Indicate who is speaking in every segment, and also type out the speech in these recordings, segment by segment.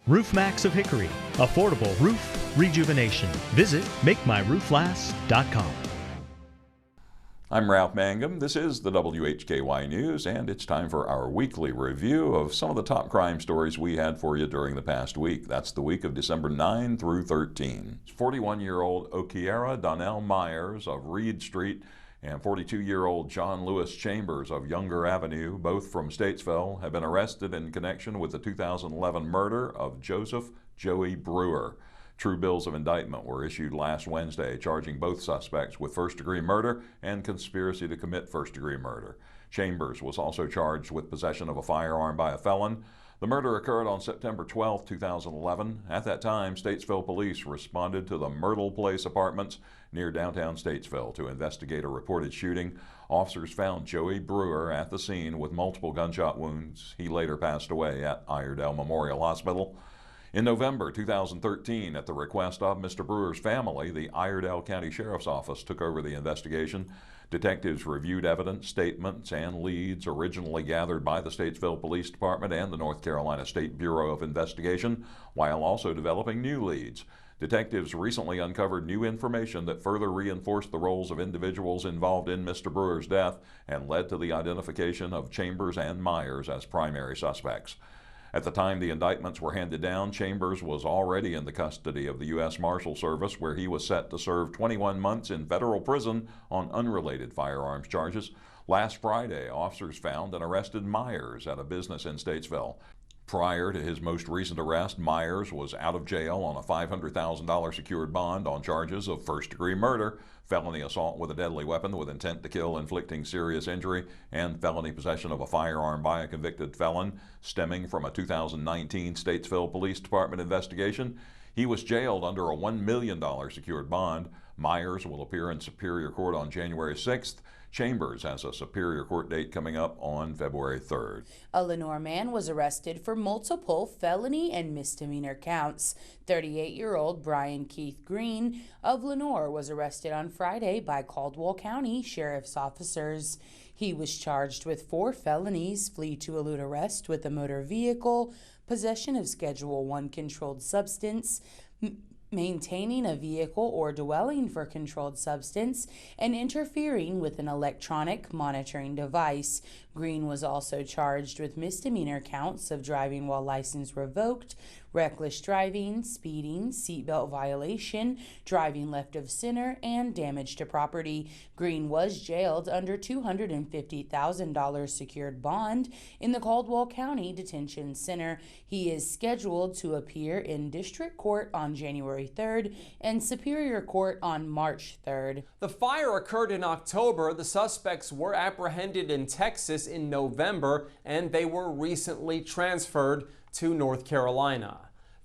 Speaker 1: Roof Max of Hickory, affordable roof rejuvenation. Visit MakeMyRoofLast.com.
Speaker 2: I'm Ralph Mangum. This is the WHKY News, and it's time for our weekly review of some of the top crime stories we had for you during the past week. That's the week of December 9 through 13. 41-year-old Okiera Donnell Myers of Reed Street and 42-year-old John Lewis Chambers of Younger Avenue, both from Statesville, have been arrested in connection with the 2011 murder of Joseph Joey Brewer. True bills of indictment were issued last Wednesday, charging both suspects with first-degree murder and conspiracy to commit first-degree murder. Chambers was also charged with possession of a firearm by a felon. The murder occurred on September 12, 2011. At that time, Statesville police responded to the Myrtle Place apartments near downtown Statesville to investigate a reported shooting. Officers found Joey Brewer at the scene with multiple gunshot wounds. He later passed away at Iredell Memorial Hospital. In November 2013, at the request of Mr. Brewer's family, the Iredell County Sheriff's Office took over the investigation. Detectives reviewed evidence, statements, and leads originally gathered by the Statesville Police Department and the North Carolina State Bureau of Investigation, while also developing new leads. Detectives recently uncovered new information that further reinforced the roles of individuals involved in Mr. Brewer's death and led to the identification of Chambers and Myers as primary suspects. At the time the indictments were handed down, Chambers was already in the custody of the U.S. Marshal Service, where he was set to serve 21 months in federal prison on unrelated firearms charges. Last Friday, officers found and arrested Myers at a business in Statesville. Prior to his most recent arrest, Myers was out of jail on a $500,000 secured bond on charges of first-degree murder, felony assault with a deadly weapon with intent to kill, inflicting serious injury, and felony possession of a firearm by a convicted felon, stemming from a 2019 Statesville Police Department investigation. He was jailed under a $1 million secured bond. Myers will appear in Superior Court on January 6th. Chambers has a Superior Court date coming up on February 3rd.
Speaker 3: A Lenoir man was arrested for multiple felony and misdemeanor counts. 38-year-old Brian Keith Green of Lenoir was arrested on Friday by Caldwell County Sheriff's officers. He was charged with 4 felonies: flee to elude arrest with a motor vehicle, possession of Schedule I controlled substance, maintaining a vehicle or dwelling for controlled substance, and interfering with an electronic monitoring device. Green was also charged with misdemeanor counts of driving while license revoked, reckless driving, speeding, seatbelt violation, driving left of center, and damage to property. Green was jailed under $250,000 secured bond in the Caldwell County Detention Center. He is scheduled to appear in District Court on January 3rd and Superior Court on March 3rd.
Speaker 4: The fire occurred in October. The suspects were apprehended in Texas in November, and they were recently transferred to North Carolina.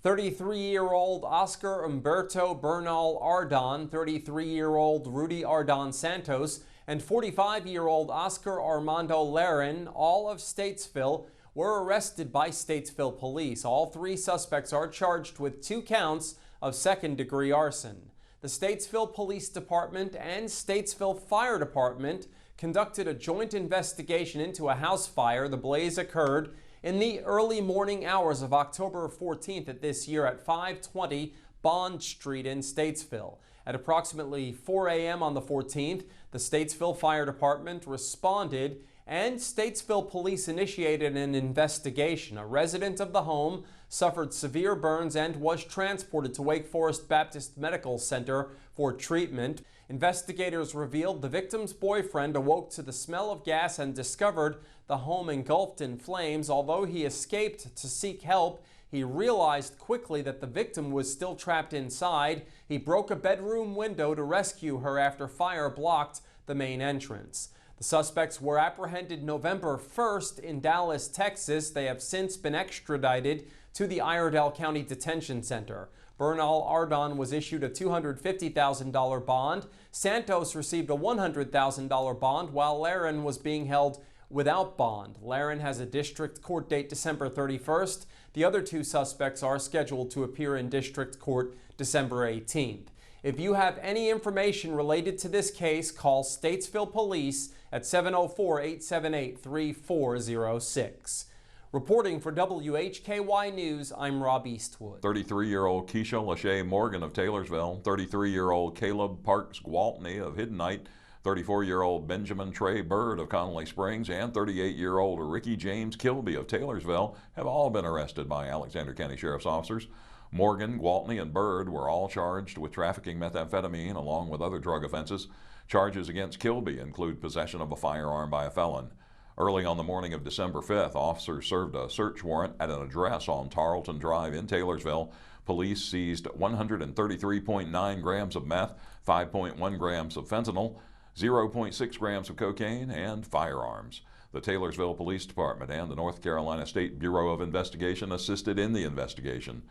Speaker 4: 33-year-old Oscar Humberto Bernal Ardon, 33-year-old Rudy Ardon Santos, and 45-year-old Oscar Armando Laren, all of Statesville, were arrested by Statesville police. All 3 suspects are charged with 2 counts of second-degree arson. The Statesville Police Department and Statesville Fire Department conducted a joint investigation into a house fire. The blaze occurred in the early morning hours of October 14th of this year at 520 Bond Street in Statesville. At approximately 4 a.m. on the 14th, the Statesville Fire Department responded and Statesville police initiated an investigation. A resident of the home suffered severe burns and was transported to Wake Forest Baptist Medical Center for treatment. Investigators revealed the victim's boyfriend awoke to the smell of gas and discovered the home engulfed in flames. Although he escaped to seek help, he realized quickly that the victim was still trapped inside. He broke a bedroom window to rescue her after fire blocked the main entrance. The suspects were apprehended November 1st in Dallas, Texas. They have since been extradited to the Iredell County Detention Center. Bernal Ardon was issued a $250,000 bond. Santos received a $100,000 bond, while Laren was being held without bond. Laren has a district court date December 31st. The other 2 suspects are scheduled to appear in district court December 18th. If you have any information related to this case, call Statesville Police at 704-878-3406. Reporting for WHKY News, I'm Rob Eastwood.
Speaker 2: 33-year-old Keisha Lachey Morgan of Taylorsville, 33-year-old Caleb Parks Gwaltney of Hiddenite, 34-year-old Benjamin Trey Bird of Connolly Springs, and 38-year-old Ricky James Kilby of Taylorsville have all been arrested by Alexander County Sheriff's officers. Morgan, Gwaltney, and Bird were all charged with trafficking methamphetamine along with other drug offenses. Charges against Kilby include possession of a firearm by a felon. Early on the morning of December 5th, officers served a search warrant at an address on Tarleton Drive in Taylorsville. Police seized 133.9 grams of meth, 5.1 grams of fentanyl, 0.6 grams of cocaine, and firearms. The Taylorsville Police Department and the North Carolina State Bureau of Investigation assisted in the investigation.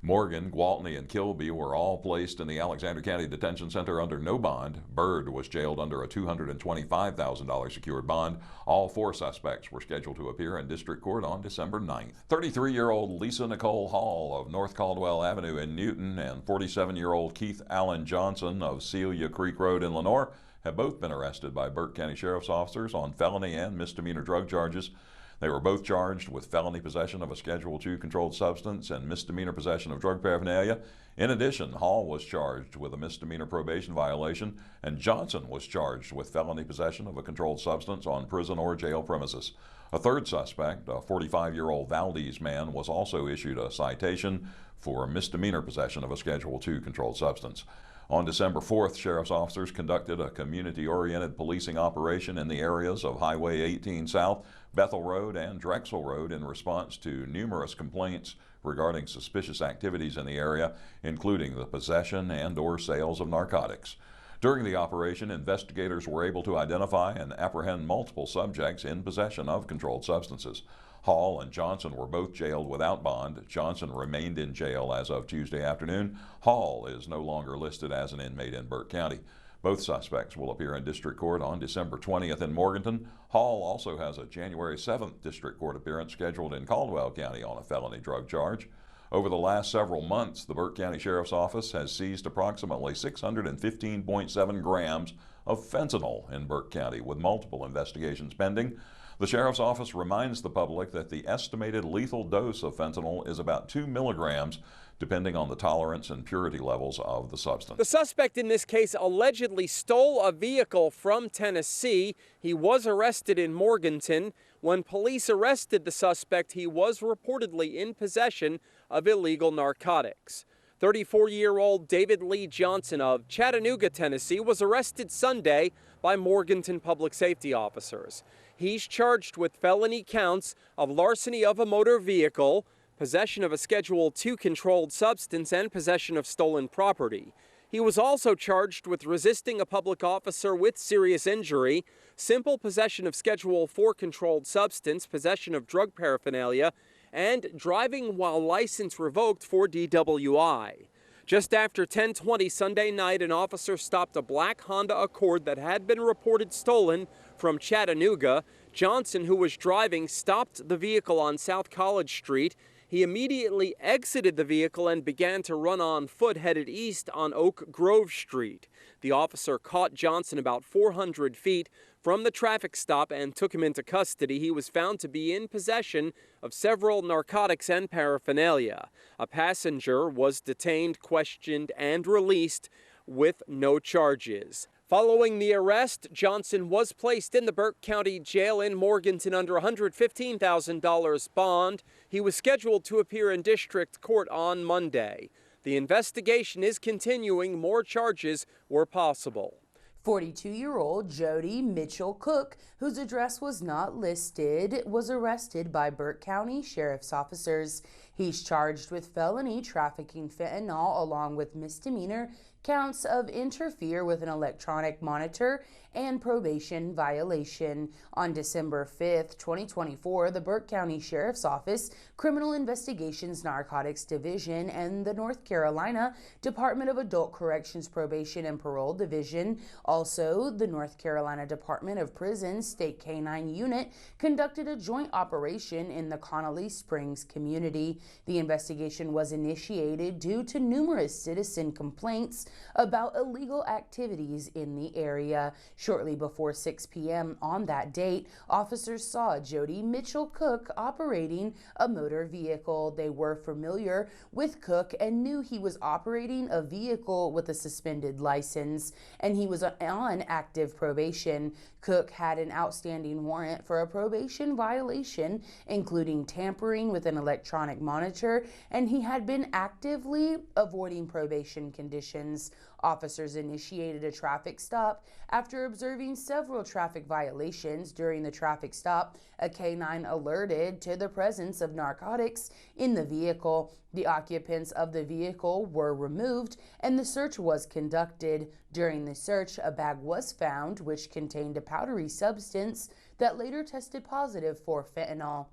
Speaker 2: Morgan, Gwaltney, and Kilby were all placed in the Alexander County Detention Center under no bond. Bird was jailed under a $225,000 secured bond. All four suspects were scheduled to appear in district court on December 9th. 33-year-old Lisa Nicole Hall of North Caldwell Avenue in Newton and 47-year-old Keith Allen Johnson of Celia Creek Road in Lenore have both been arrested by Burke County Sheriff's officers on felony and misdemeanor drug charges. They were both charged with felony possession of a Schedule II controlled substance and misdemeanor possession of drug paraphernalia. In addition, Hall was charged with a misdemeanor probation violation, and Johnson was charged with felony possession of a controlled substance on prison or jail premises. A third suspect, a 45-year-old Valdez man, was also issued a citation for misdemeanor possession of a Schedule II controlled substance. On December 4th, sheriff's officers conducted a community-oriented policing operation in the areas of Highway 18 South, Bethel Road, and Drexel Road in response to numerous complaints regarding suspicious activities in the area, including the possession and/or sales of narcotics. During the operation, investigators were able to identify and apprehend multiple subjects in possession of controlled substances. Hall and Johnson were both jailed without bond. Johnson remained in jail as of Tuesday afternoon. Hall is no longer listed as an inmate in Burke County. Both suspects will appear in district court on December 20th in Morganton. Hall also has a January 7th district court appearance scheduled in Caldwell County on a felony drug charge. Over the last several months, the Burke County Sheriff's Office has seized approximately 615.7 grams of fentanyl in Burke County, with multiple investigations pending. The Sheriff's Office reminds the public that the estimated lethal dose of fentanyl is about 2 milligrams, depending on the tolerance and purity levels of the substance.
Speaker 4: The suspect in this case allegedly stole a vehicle from Tennessee. He was arrested in Morganton. When police arrested the suspect, he was reportedly in possession of illegal narcotics. 34-year-old David Lee Johnson of Chattanooga, Tennessee, was arrested Sunday by Morganton public safety officers. He's charged with felony counts of larceny of a motor vehicle, possession of a Schedule II controlled substance, and possession of stolen property. He was also charged with resisting a public officer with serious injury, simple possession of Schedule IV controlled substance, possession of drug paraphernalia, and driving while license revoked for DWI. Just after 10:20 Sunday night, an officer stopped a black Honda Accord that had been reported stolen from Chattanooga. Johnson, who was driving, stopped the vehicle on South College Street. He immediately exited the vehicle and began to run on foot headed east on Oak Grove Street. The officer caught Johnson about 400 feet from the traffic stop and took him into custody. He was found to be in possession of several narcotics and paraphernalia. A passenger was detained, questioned, and released with no charges. Following the arrest, Johnson was placed in the Burke County Jail in Morganton under $115,000 bond. He was scheduled to appear in district court on Monday. The investigation is continuing. More charges were possible.
Speaker 3: 42-year-old Jody Mitchell Cook, whose address was not listed, was arrested by Burke County Sheriff's officers. He's charged with felony trafficking fentanyl along with misdemeanor counts of interfere with an electronic monitor and probation violation. On December 5th, 2024, the Burke County Sheriff's Office, Criminal Investigations Narcotics Division, and the North Carolina Department of Adult Corrections Probation and Parole Division, also the North Carolina Department of Prisons State K-9 Unit, conducted a joint operation in the Connolly Springs community. The investigation was initiated due to numerous citizen complaints about illegal activities in the area. Shortly before 6 p.m. on that date, officers saw Jody Mitchell Cook operating a motor vehicle. They were familiar with Cook and knew he was operating a vehicle with a suspended license, and he was on active probation. Cook had an outstanding warrant for a probation violation, including tampering with an electronic monitor, and he had been actively avoiding probation conditions. Officers initiated a traffic stop after observing several traffic violations. During the traffic stop, a canine alerted to the presence of narcotics in the vehicle. The occupants of the vehicle were removed and the search was conducted. During the search, a bag was found which contained a powdery substance that later tested positive for fentanyl.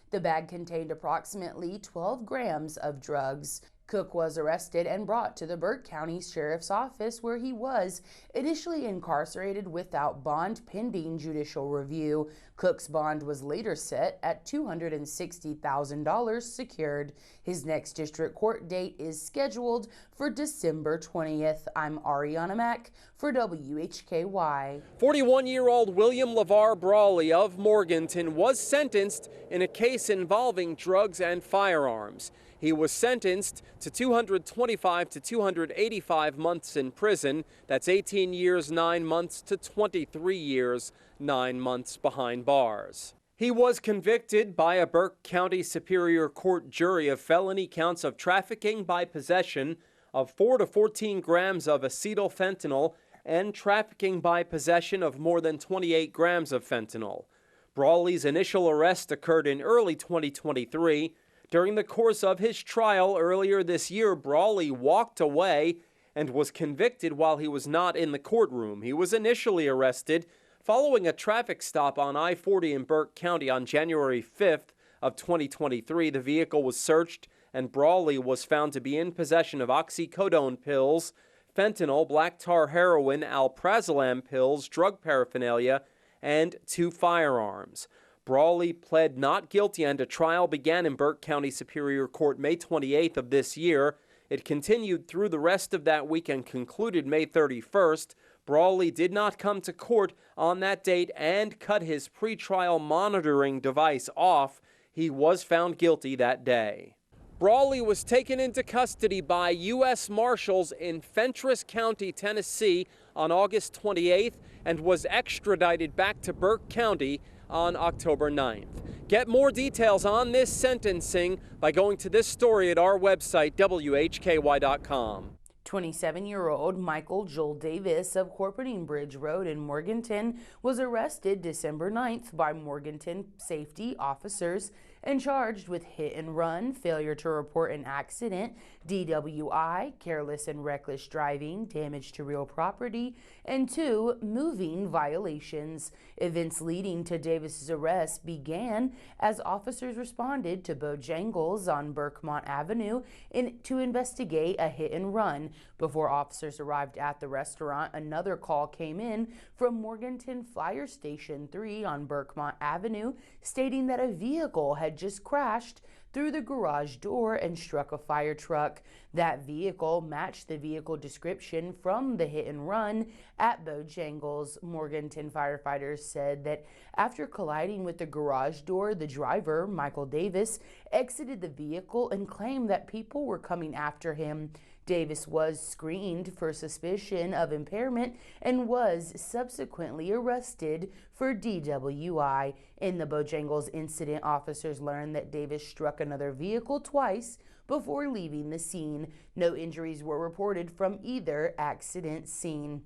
Speaker 3: The bag contained approximately 12 grams of drugs. Cook was arrested and brought to the Burke County Sheriff's Office, where he was initially incarcerated without bond pending judicial review. Cook's bond was later set at $260,000 secured. His next district court date is scheduled for December 20th. I'm Ariana Mack for WHKY.
Speaker 4: 41-year-old William LeVar Brawley of Morganton was sentenced in a case involving drugs and firearms. He was sentenced to 225 to 285 months in prison. That's 18 years, 9 months to 23 years, 9 months behind bars. He was convicted by a Burke County Superior Court jury of felony counts of trafficking by possession of 4 to 14 grams of acetyl fentanyl and trafficking by possession of more than 28 grams of fentanyl. Brawley's initial arrest occurred in early 2023. During the course of his trial earlier this year, Brawley walked away and was convicted while he was not in the courtroom. He was initially arrested following a traffic stop on I-40 in Burke County on January 5th of 2023. The vehicle was searched and Brawley was found to be in possession of oxycodone pills, fentanyl, black tar heroin, alprazolam pills, drug paraphernalia, and 2 firearms. Brawley pled not guilty and a trial began in Burke County Superior Court May 28th of this year. It continued through the rest of that week and concluded May 31st. Brawley did not come to court on that date and cut his pretrial monitoring device off. He was found guilty that day. Brawley was taken into custody by U.S. Marshals in Fentry's County, Tennessee on August 28th and was extradited back to Burke County on October 9th. Get more details on this sentencing by going to this story at our website, WHKY.com.
Speaker 3: 27-year-old Michael Joel Davis of Corporating Bridge Road in Morganton was arrested December 9th by Morganton safety officers and charged with hit and run, failure to report an accident, DWI, careless and reckless driving, damage to real property, and 2 moving violations. Events leading to Davis's arrest began as officers responded to Bojangles on Burkemont Avenue to investigate a hit and run. Before officers arrived at the restaurant, another call came in from Morganton Fire Station 3 on Burkemont Avenue stating that a vehicle had just crashed through the garage door and struck a fire truck. That vehicle matched the vehicle description from the hit and run at Bojangles. Morganton firefighters said that after colliding with the garage door, the driver, Michael Davis, exited the vehicle and claimed that people were coming after him. Davis was screened for suspicion of impairment and was subsequently arrested for DWI. In the Bojangles incident, officers learned that Davis struck another vehicle twice before leaving the scene. No injuries were reported from either accident scene.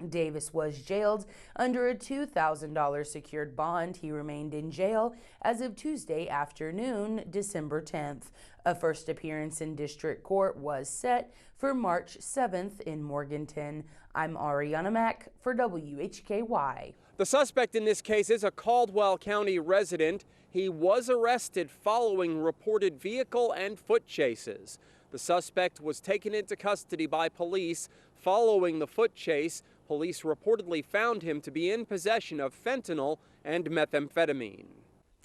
Speaker 3: Davis was jailed under a $2,000 secured bond. He remained in jail as of Tuesday afternoon, December 10th. A first appearance in district court was set for March 7th in Morganton. I'm Ariana Mack for WHKY.
Speaker 4: The suspect in this case is a Caldwell County resident. He was arrested following reported vehicle and foot chases. The suspect was taken into custody by police following the foot chase. Police reportedly found him to be in possession of fentanyl and methamphetamine.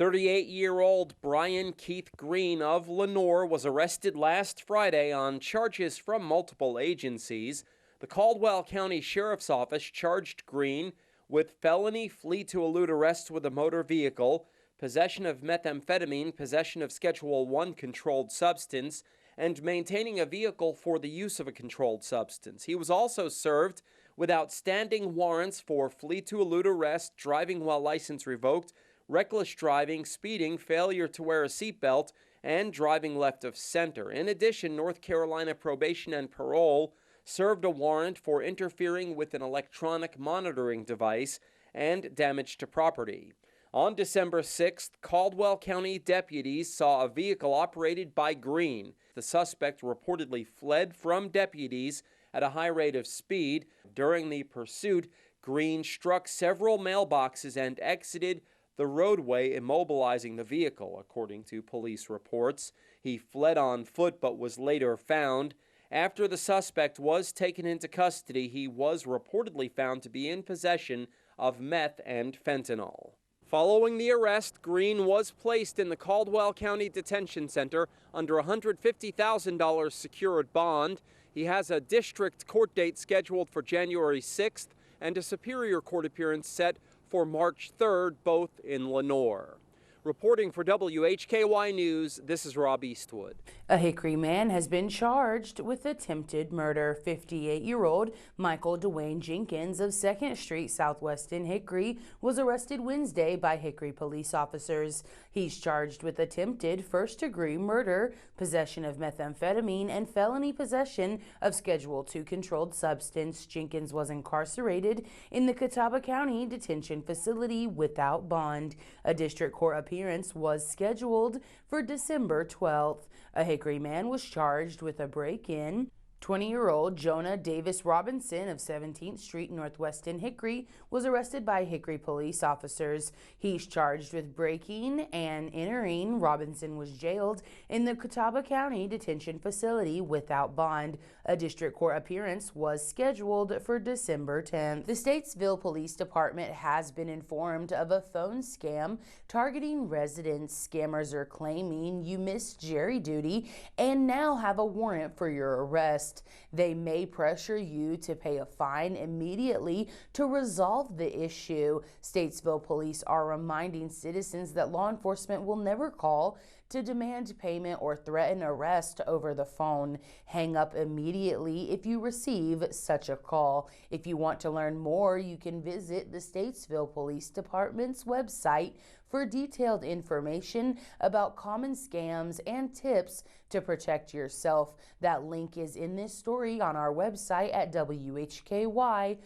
Speaker 4: 38-year-old Brian Keith Green of Lenoir was arrested last Friday on charges from multiple agencies. The Caldwell County Sheriff's Office charged Green with felony flee to elude arrest with a motor vehicle, possession of methamphetamine, possession of Schedule I controlled substance, and maintaining a vehicle for the use of a controlled substance. He was also served with outstanding warrants for flee to elude arrest, driving while license revoked, reckless driving, speeding, failure to wear a seatbelt, and driving left of center. In addition, North Carolina Probation and Parole served a warrant for interfering with an electronic monitoring device and damage to property. On December 6th, Caldwell County deputies saw a vehicle operated by Green. The suspect reportedly fled from deputies at a high rate of speed. During the pursuit, Green struck several mailboxes and exited the roadway, immobilizing the vehicle, according to police reports. He fled on foot but was later found. After the suspect was taken into custody, he was reportedly found to be in possession of meth and fentanyl. Following the arrest, Green was placed in the Caldwell County Detention Center under a $150,000 secured bond. He has a district court date scheduled for January 6th and a Superior Court appearance set for March 3rd, both in Lenoir. Reporting for WHKY News, this is Rob Eastwood.
Speaker 3: A Hickory man has been charged with attempted murder. 58-year-old Michael Dwayne Jenkins of 2nd Street Southwest in Hickory was arrested Wednesday by Hickory police officers. He's charged with attempted first-degree murder, possession of methamphetamine, and felony possession of Schedule II controlled substance. Jenkins was incarcerated in the Catawba County Detention Facility without bond. A district court appearance was scheduled for December 12th. A Hickory man was charged with a break-in. 20-year-old Jonah Davis Robinson of 17th Street Northwest in Hickory was arrested by Hickory police officers. He's charged with breaking and entering. Robinson was jailed in the Catawba County Detention Facility without bond. A district court appearance was scheduled for December 10th. The Statesville Police Department has been informed of a phone scam targeting residents. Scammers are claiming you missed jury duty and now have a warrant for your arrest. They may pressure you to pay a fine immediately to resolve the issue. Statesville police are reminding citizens that law enforcement will never call to demand payment or threaten arrest over the phone. Hang up immediately if you receive such a call. If you want to learn more, you can visit the Statesville Police Department's website for detailed information about common scams and tips to protect yourself. That link is in this story on our website at WHKY.com.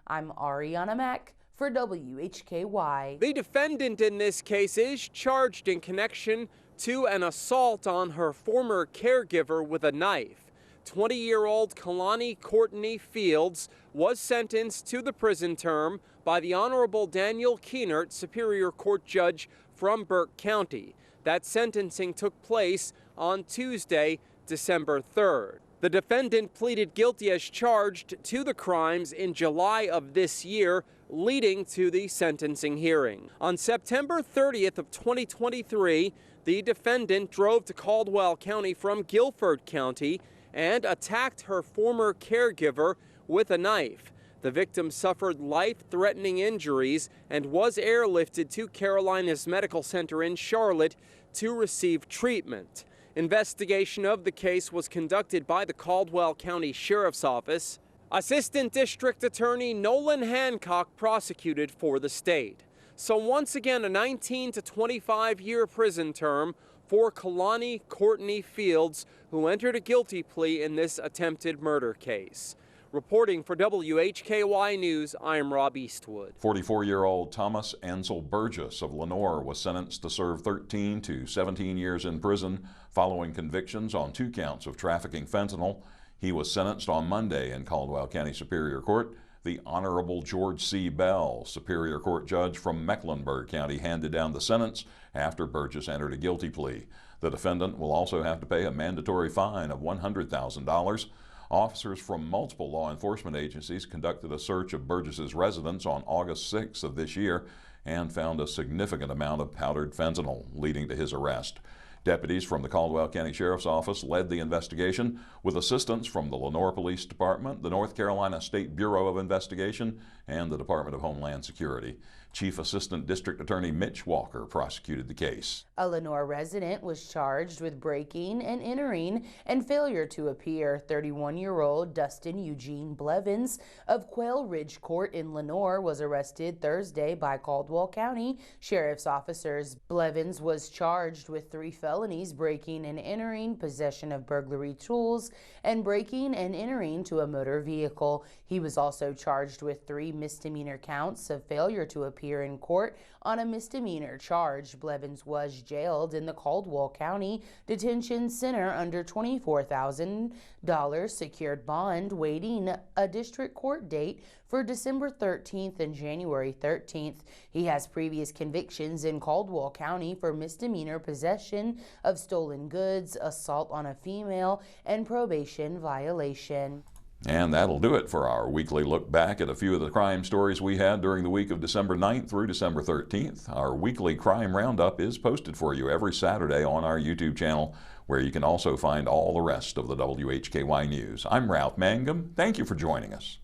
Speaker 3: I'm Ariana Mack for WHKY.
Speaker 4: The defendant in this case is charged in connection to an assault on her former caregiver with a knife. 20-year-old Kalani Courtney Fields was sentenced to the prison term by the Honorable Daniel Keenert, Superior Court Judge from Burke County. That sentencing took place on Tuesday, December 3rd. The defendant pleaded guilty as charged to the crimes in July of this year, leading to the sentencing hearing. On September 30th of 2023, the defendant drove to Caldwell County from Guilford County and attacked her former caregiver with a knife. The victim suffered life-threatening injuries and was airlifted to Carolinas Medical Center in Charlotte to receive treatment. Investigation of the case was conducted by the Caldwell County Sheriff's Office. Assistant District Attorney Nolan Hancock prosecuted for the state. So once again, a 19 to 25-year prison term for Kalani Courtney Fields, who entered a guilty plea in this attempted murder case. Reporting for WHKY News, I'm Rob Eastwood.
Speaker 2: 44-year-old Thomas Ansel Burgess of Lenoir was sentenced to serve 13 to 17 years in prison following convictions on 2 counts of trafficking fentanyl. He was sentenced on Monday in Caldwell County Superior Court. The Honorable George C. Bell, Superior Court Judge from Mecklenburg County, handed down the sentence after Burgess entered a guilty plea. The defendant will also have to pay a mandatory fine of $100,000. Officers from multiple law enforcement agencies conducted a search of Burgess's residence on August 6th of this year and found a significant amount of powdered fentanyl, leading to his arrest. Deputies from the Caldwell County Sheriff's Office led the investigation with assistance from the Lenoir Police Department, the North Carolina State Bureau of Investigation, and the Department of Homeland Security. Chief Assistant District Attorney Mitch Walker prosecuted the case.
Speaker 3: A Lenoir resident was charged with breaking and entering and failure to appear. 31-year-old Dustin Eugene Blevins of Quail Ridge Court in Lenoir was arrested Thursday by Caldwell County Sheriff's officers. Blevins was charged with 3 felonies: breaking and entering, possession of burglary tools, and breaking and entering to a motor vehicle. He was also charged with 3 misdemeanor counts of failure to appear in court on a misdemeanor charge. Blevins was jailed in the Caldwell County Detention Center under $24,000 secured bond, waiting a district court date for December 13th and January 13th. He has previous convictions in Caldwell County for misdemeanor possession of stolen goods, assault on a female, and probation violation.
Speaker 2: And that'll do it for our weekly look back at a few of the crime stories we had during the week of December 9th through December 13th. Our weekly crime roundup is posted for you every Saturday on our YouTube channel, where you can also find all the rest of the WHKY news. I'm Ralph Mangum. Thank you for joining us.